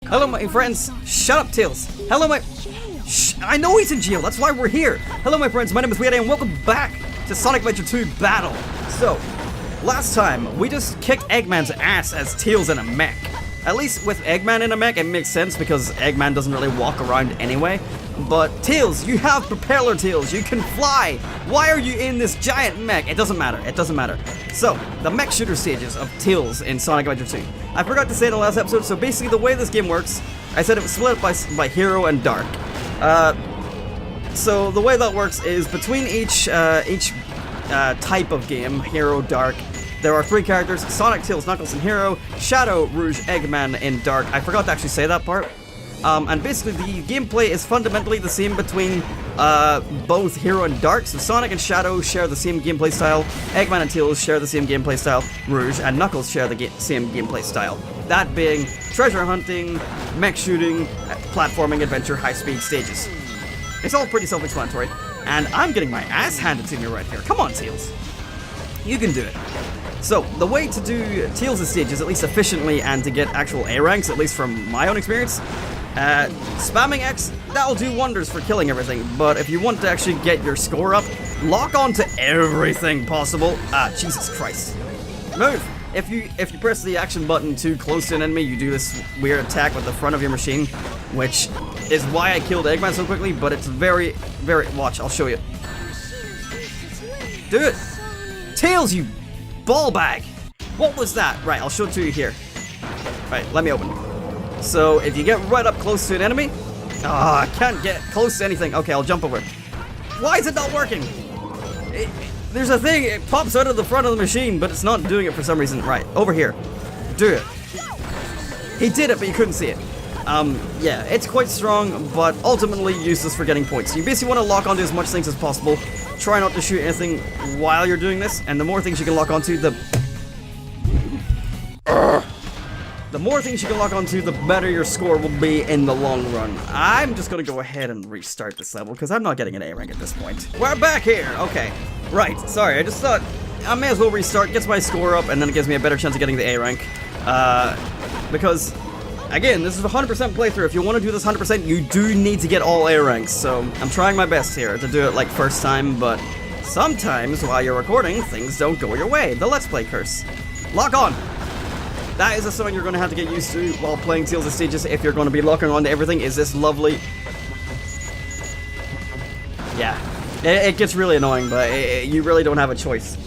Hello, my friends. Shut up, Tails. Hello, my... I know he's in jail. That's why we're here. Hello, my friends. My name is WeeAddy, and welcome back to Sonic Adventure 2 Battle. So, last time, we just kicked Eggman's ass as Tails in a mech. At least with Eggman in a mech, it makes sense because Eggman doesn't really walk around anyway. But Tails, you have propeller tails. You can fly. Why are you in this giant mech? It doesn't matter. It doesn't matter. So, the mech shooter stages of Tails in Sonic Adventure 2. I forgot to say in the last episode, so basically the way this game works, I said it was split up by Hero and Dark. So the way that works is between each type of game, Hero, Dark, there are 3 characters: Sonic, Tails, Knuckles in Hero, Shadow, Rouge, Eggman in Dark. I forgot to actually say that part. And basically the gameplay is fundamentally the same between both Hero and Dark. So Sonic and Shadow share the same gameplay style, Eggman and Tails share the same gameplay style, Rouge and Knuckles share the same gameplay style. That being treasure hunting, mech shooting, platforming, adventure, high-speed stages. It's all pretty self-explanatory, and I'm getting my ass handed to me right here. Come on, Tails. You can do it. So, the way to do Tails' stages, at least efficiently, and to get actual A ranks, at least from my own experience, spamming X, that'll do wonders for killing everything, but if you want to actually get your score up, lock on to everything possible. Jesus Christ. Move! If you press the action button too close to an enemy, you do this weird attack with the front of your machine, which is why I killed Eggman so quickly, but it's very, very... Watch, I'll show you. Do it! Tails, you ball bag! What was that? Right, I'll show it to you here. Right, let me open. So, if you get right up close to an enemy... I can't get close to anything. Okay, I'll jump over. Why is it not working? There's a thing, it pops out of the front of the machine, but it's not doing it for some reason. Right, over here. Do it. He did it, but you couldn't see it. Yeah, it's quite strong, but ultimately useless for getting points. You basically want to lock onto as much things as possible. Try not to shoot anything while you're doing this, and the more things you can lock onto, the more things you can lock onto, the better your score will be in the long run. I'm just gonna go ahead and restart this level, because I'm not getting an A rank at this point. We're back here! Okay. Right, sorry, I just thought I may as well restart, gets my score up, and then it gives me a better chance of getting the A rank. Because, again, this is a 100% playthrough. If you want to do this 100%, you do need to get all A ranks, so I'm trying my best here to do it like first time, but sometimes while you're recording, things don't go your way. The Let's Play curse. Lock on! That is something you're going to have to get used to while playing Tails' stages if you're going to be locking on to everything, is this lovely... Yeah. It gets really annoying, but you really don't have a choice.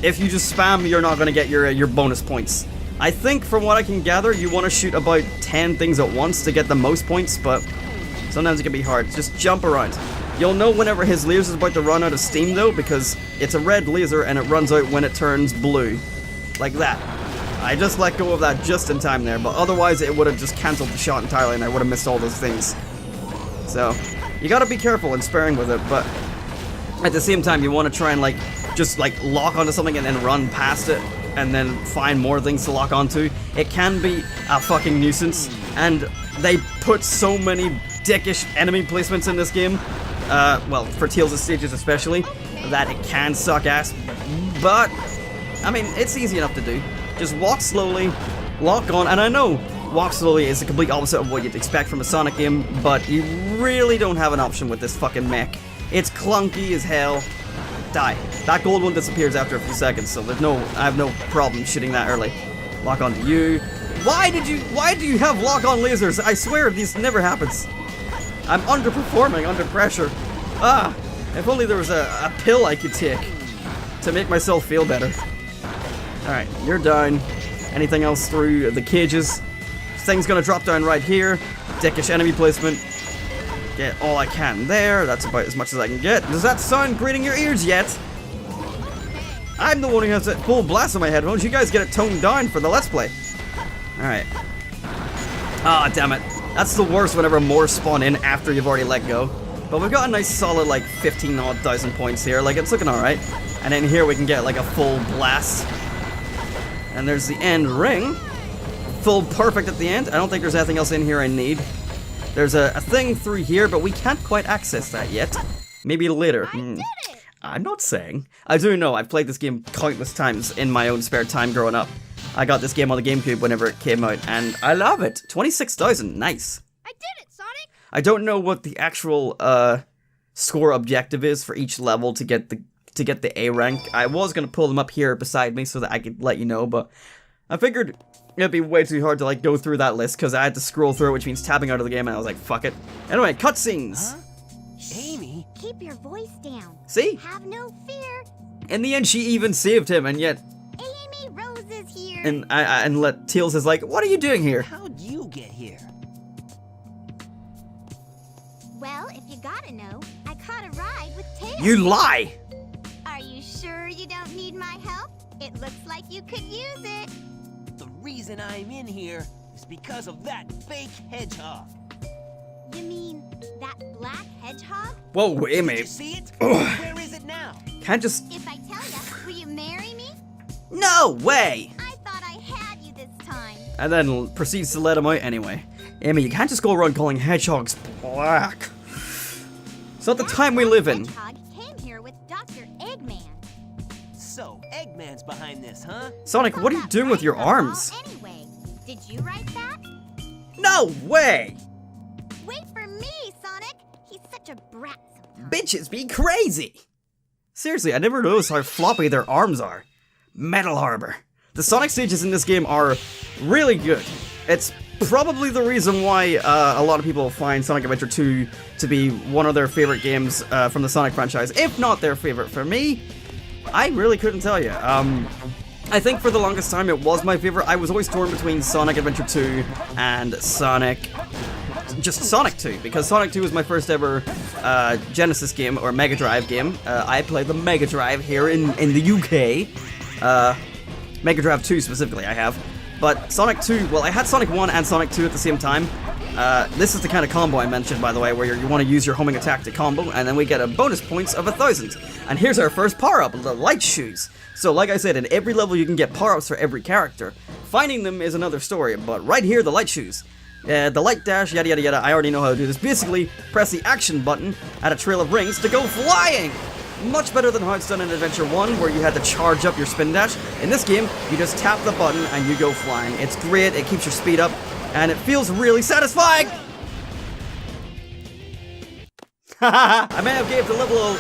If you just spam, you're not going to get your bonus points. I think, from what I can gather, you want to shoot about 10 things at once to get the most points, but sometimes it can be hard. Just jump around. You'll know whenever his laser is about to run out of steam, though, because it's a red laser and it runs out when it turns blue. Like that. I just let go of that just in time there, but otherwise it would have just cancelled the shot entirely and I would have missed all those things. So, you gotta be careful and sparing with it, but at the same time you want to try and just lock onto something and then run past it and then find more things to lock onto. It can be a fucking nuisance, and they put so many dickish enemy placements in this game, well, for Tails' stages especially, that it can suck ass, but, I mean, it's easy enough to do. Just walk slowly, lock on, and I know walk slowly is the complete opposite of what you'd expect from a Sonic game, but you really don't have an option with this fucking mech. It's clunky as hell. Die. That gold one disappears after a few seconds, so I have no problem shooting that early. Lock onto you. Why do you have lock-on lasers? I swear this never happens. I'm underperforming under pressure. If only there was a pill I could take to make myself feel better. Alright, you're down. Anything else through the cages? Thing's gonna drop down right here. Dickish enemy placement. Get all I can there. That's about as much as I can get. Does that sound greeting your ears yet? I'm the one who has that full blast on my headphones. You guys get it toned down for the Let's Play. Alright. Damn it. That's the worst whenever more spawn in after you've already let go. But we've got a nice solid 15,000 odd points here. It's looking alright. And then here we can get a full blast. And there's the end ring. Full perfect at the end. I don't think there's anything else in here I need. There's a thing through here, but we can't quite access that yet. Maybe later. I'm not saying. I do know, I've played this game countless times in my own spare time growing up. I got this game on the GameCube whenever it came out, and I love it. 26,000, nice. I did it, Sonic! I don't know what the actual score objective is for each level to get the A rank. I was gonna pull them up here beside me so that I could let you know, but I figured it'd be way too hard to like go through that list because I had to scroll through it, which means tabbing out of the game, and I was like, fuck it. Anyway, cutscenes. Huh? Amy? Keep your voice down. See? Have no fear. In the end, she even saved him, and yet, Amy Rose is here. and Tails is like, what are you doing here? How'd you get here? Well, if you gotta know, I caught a ride with Tails. You lie! Are you sure you don't need my help? It looks like you could use it. The reason I'm in here is because of that fake hedgehog. You mean that black hedgehog? Whoa, Amy. Did you see it? Where is it now? Can't just... If I tell you, will you marry me? No way! I thought I had you this time. And then proceeds to let him out anyway. Amy, you can't just go around calling hedgehogs black. It's not the time we live in. Hedgehog came here with Dr. Eggman. So, Eggman's behind this, huh? Sonic, what are you doing with your arms? Anyway, did you write that? No way! Wait for me, Sonic. He's such a brat sometimes. Bitches be crazy! Seriously, I never noticed how floppy their arms are. Metal Harbor. The Sonic stages in this game are really good. It's probably the reason why a lot of people find Sonic Adventure 2 to be one of their favorite games from the Sonic franchise, if not their favorite. For me, I really couldn't tell you. I think for the longest time it was my favorite. I was always torn between Sonic Adventure 2 and just Sonic 2, because Sonic 2 was my first ever Genesis game, or Mega Drive game. I played the Mega Drive here in the UK. Mega Drive 2 specifically I have. But Sonic 2, well, I had Sonic 1 and Sonic 2 at the same time. This is the kind of combo I mentioned, by the way, where you want to use your homing attack to combo, and then we get a bonus points of 1,000. And here's our first power-up, the light shoes. So like I said, in every level you can get power-ups for every character. Finding them is another story, but right here, the light shoes. The light dash, yada yada yada, I already know how to do this. Basically, press the action button at a trail of rings to go flying! Much better than how it's done in Adventure 1, where you had to charge up your spin dash. In this game, you just tap the button and you go flying. It's great, it keeps your speed up, and it feels really satisfying! I may have gave the level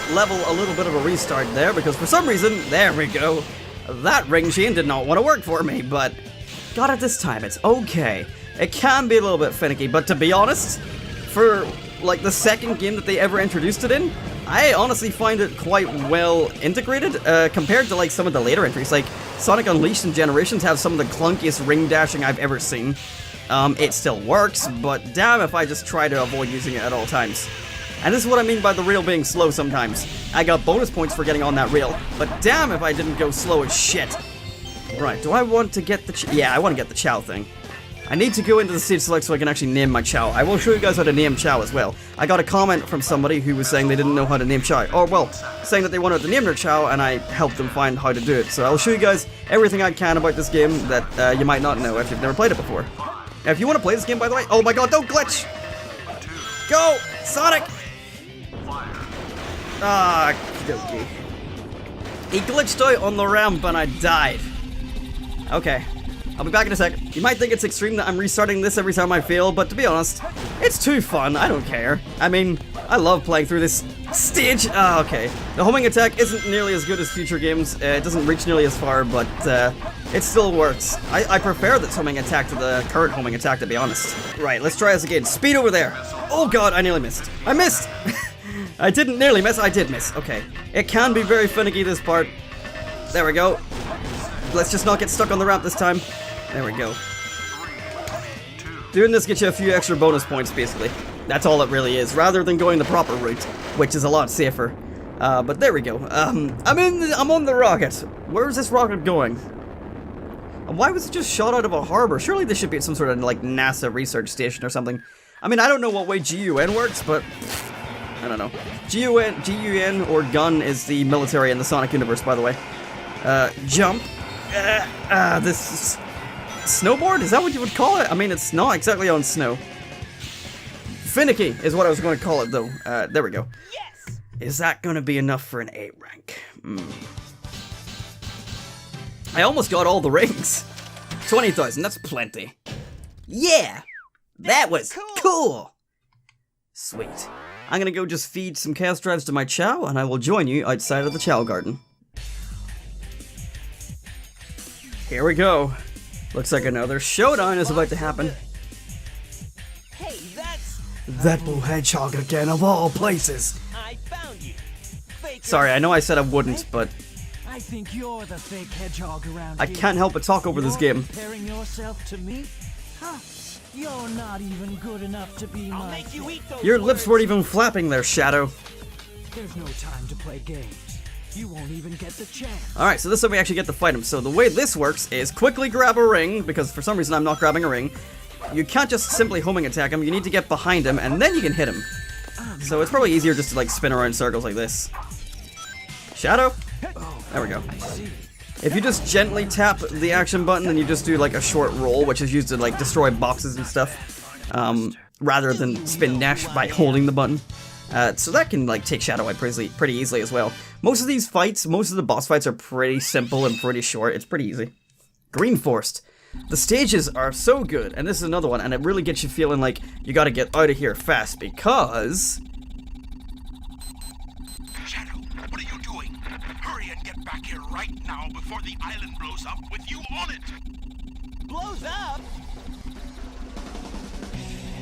a little bit of a restart there, because for some reason, there we go, that ring chain did not want to work for me, but got it this time, it's okay. It can be a little bit finicky, but to be honest, for like the second game that they ever introduced it in, I honestly find it quite well integrated compared to like some of the later entries. Like Sonic Unleashed and Generations have some of the clunkiest ring dashing I've ever seen. It still works, but damn if I just try to avoid using it at all times. And this is what I mean by the rail being slow sometimes. I got bonus points for getting on that rail, but damn if I didn't go slow as shit. Right, do I want to get the yeah, I want to get the Chow thing. I need to go into the stage select so I can actually name my Chow. I will show you guys how to name Chow as well. I got a comment from somebody who was saying they didn't know how to name Chow. Or, well, saying that they wanted to name their Chow, and I helped them find how to do it. So I'll show you guys everything I can about this game that you might not know if you've never played it before. Now, if you want to play this game, by the way... Oh my god, don't glitch! Go! Sonic! Ah, okey-dokey. He glitched out on the ramp and I died. Okay. I'll be back in a sec. You might think it's extreme that I'm restarting this every time I fail, but to be honest, it's too fun. I don't care. I mean, I love playing through this stage. Ah, okay. The homing attack isn't nearly as good as future games. It doesn't reach nearly as far, but it still works. I prefer this homing attack to the current homing attack, to be honest. Right, let's try this again. Speed over there. Oh god, I nearly missed. I missed! I didn't nearly miss, I did miss. Okay. It can be very finicky, this part. There we go. Let's just not get stuck on the ramp this time. There we go. Doing this gets you a few extra bonus points, basically. That's all it really is, rather than going the proper route, which is a lot safer. But there we go. I'm on the rocket. Where is this rocket going? And why was it just shot out of a harbor? Surely this should be at some sort of, like, NASA research station or something. I mean, I don't know what way G.U.N works, but... I don't know. G.U.N or G.U.N is the military in the Sonic universe, by the way. Jump. This... Snowboard? Is that what you would call it? I mean, it's not exactly on snow. Finicky is what I was going to call it, though. There we go. Yes! Is that going to be enough for an 8 rank? I almost got all the rings. 20,000, that's plenty. Yeah! That was cool! Sweet. I'm gonna go just feed some chaos drives to my Chow, and I will join you outside of the Chow garden. Here we go. Looks like another showdown is about to happen. Hey, that's... That blue hedgehog again, of all places. I found you. Fake. Sorry, I know I said I wouldn't, but I think you're the fake hedgehog around I here. can't help but talk over this You're game. Comparing yourself to me? Huh? You're not even good enough to be I'll my make you eat those Your lips words. weren't even flapping there, Shadow. There's no time to play games. You won't even get the chance. Alright, so this is how we actually get to fight him. So the way this works is quickly grab a ring, because for some reason I'm not grabbing a ring. You can't just simply homing attack him, you need to get behind him, and then you can hit him. So it's probably easier just to like spin around in circles like this. Shadow? There we go. I see. If you just gently tap the action button, then you just do like a short roll, which is used to like destroy boxes and stuff, rather than spin dash by holding the button. So that can like take Shadow out pretty easily as well. Most of these fights, most of the boss fights are pretty simple and pretty short. It's pretty easy. Green Forest. The stages are so good, and this is another one, and it really gets you feeling like you gotta get out of here fast, because... Shadow, what are you doing? Hurry and get back here right now before the island blows up with you on it! Blows up?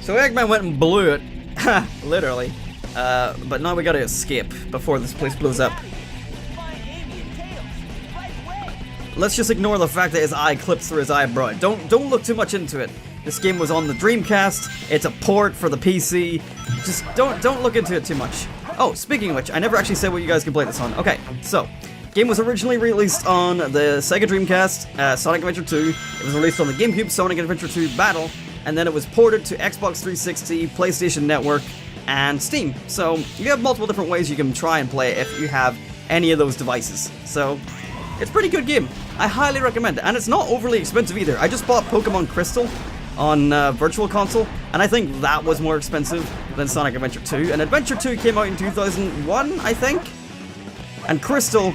So Eggman went and blew it. Literally. But now we gotta escape before this place blows up. Find Amy and Tails. Right away. Let's just ignore the fact that his eye clipped through his eyebrow. Don't look too much into it. This game was on the Dreamcast. It's a port for the PC. Just don't look into it too much. Oh, speaking of which, I never actually said what you guys can play this on. Okay, so game was originally released on the Sega Dreamcast, Sonic Adventure 2. It was released on the GameCube, Sonic Adventure 2 Battle, and then it was ported to Xbox 360, PlayStation Network, and Steam. So you have multiple different ways you can try and play it if you have any of those devices. So it's a pretty good game. I highly recommend it, and it's not overly expensive either. I just bought Pokemon Crystal on Virtual Console, and I think that was more expensive than Sonic Adventure 2. And Adventure 2 came out in 2001, I think? And Crystal,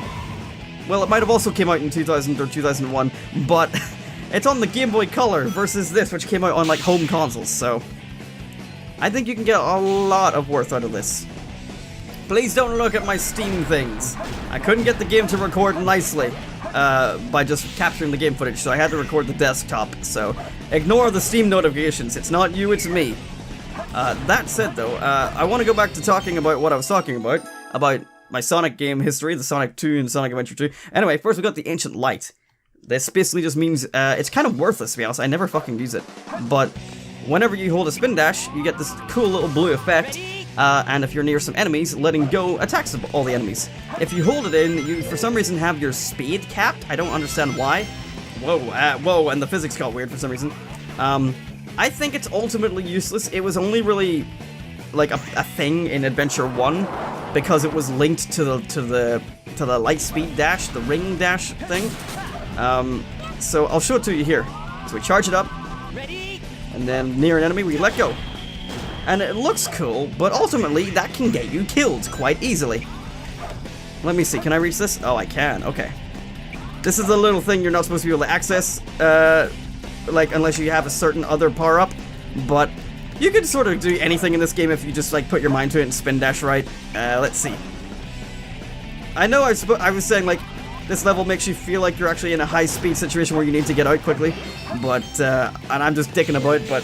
well, it might have also came out in 2000 or 2001, but it's on the Game Boy Color versus this, which came out on like home consoles, so I think you can get a lot of worth out of this. Please don't look at my Steam things. I couldn't get the game to record nicely by just capturing the game footage, so I had to record the desktop, so ignore the Steam notifications. It's not you, it's me. That said though, I want to go back to talking about what I was talking about my Sonic game history, the Sonic 2 and Sonic Adventure 2. Anyway, first we got the Ancient Light. This basically just means, it's kind of worthless to be honest, I never fucking use it, but whenever you hold a spin dash, you get this cool little blue effect, and if you're near some enemies, letting go attacks all the enemies. If you hold it in, you for some reason have your speed capped. I don't understand why. Whoa, and the physics got weird for some reason. I think it's ultimately useless. It was only really like a thing in Adventure 1 because it was linked to the light speed dash, the ring dash thing. So I'll show it to you here. So we charge it up. Ready? And then near an enemy, we let go. And it looks cool, but ultimately, that can get you killed quite easily. Let me see, can I reach this? Oh, I can, okay. This is a little thing you're not supposed to be able to access, like, unless you have a certain other power-up. But you can sort of do anything in this game if you just, like, put your mind to it and spin dash right. Let's see. I know I was saying, like, this level makes you feel like you're actually in a high-speed situation where you need to get out quickly, but, and I'm just dicking about, but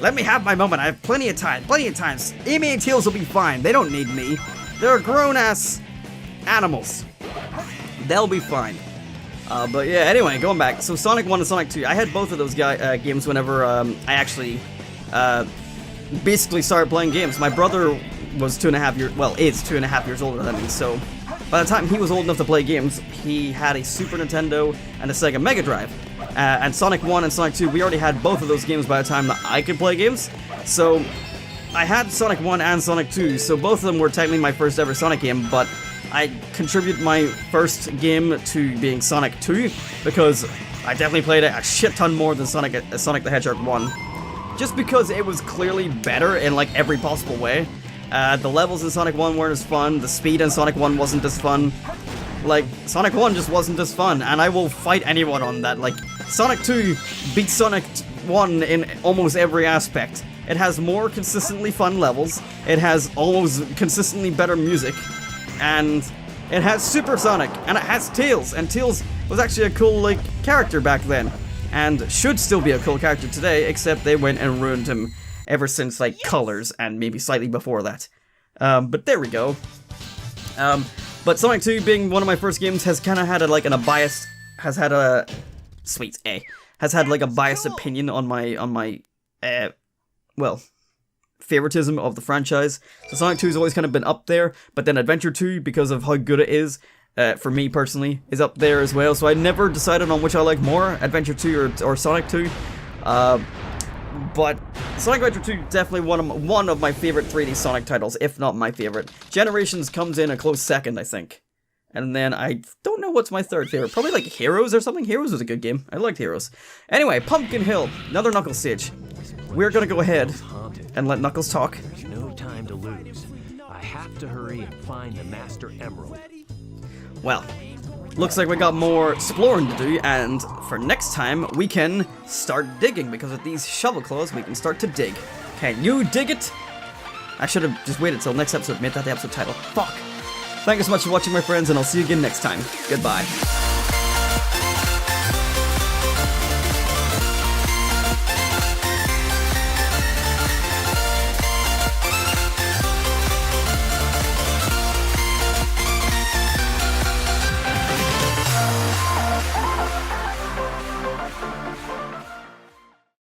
let me have my moment. I have plenty of times. Amy and Tails will be fine. They don't need me. They're grown-ass animals. They'll be fine. But yeah, anyway, going back. So Sonic 1 and Sonic 2, I had both of those games whenever I actually basically started playing games. My brother was 2.5 years, well, is 2.5 years older than me, so by the time he was old enough to play games, he had a Super Nintendo and a Sega Mega Drive. And Sonic 1 and Sonic 2, we already had both of those games by the time that I could play games. So I had Sonic 1 and Sonic 2, so both of them were technically my first ever Sonic game, but I contribute my first game to being Sonic 2 because I definitely played it a shit ton more than Sonic the Hedgehog 1. Just because it was clearly better in like every possible way. The levels in Sonic 1 weren't as fun, the speed in Sonic 1 wasn't as fun. Like, Sonic 1 just wasn't as fun, and I will fight anyone on that. Like, Sonic 2 beats Sonic 1 in almost every aspect. It has more consistently fun levels, it has almost consistently better music, and it has Super Sonic, and it has Tails, and Tails was actually a cool, like, character back then, and should still be a cool character today, except they went and ruined him ever since, like, Colors, and maybe slightly before that. But there we go. But Sonic 2 being one of my first games has kind of had a biased, has had a biased opinion on my well, favoritism of the franchise. So Sonic 2 has always kind of been up there, but then Adventure 2, because of how good it is, for me personally, is up there as well. So I never decided on which I like more, Adventure 2 or Sonic 2. But Sonic Adventure 2 definitely one of my favorite 3D Sonic titles, if not my favorite. Generations comes in a close second, I think. And then I don't know what's my third favorite. Probably like Heroes or something. Heroes was a good game. I liked Heroes. Anyway, Pumpkin Hill, another Knuckles stage. We're gonna go ahead and let Knuckles talk. There's no time to lose. I have to hurry and find the Master Emerald. Well, looks like we got more exploring to do, and for next time we can start digging, because with these shovel claws we can start to dig. Can you dig it? I should have just waited till next episode, made that the episode title. Fuck. Thank you so much for watching, my friends, and I'll see you again next time. Goodbye.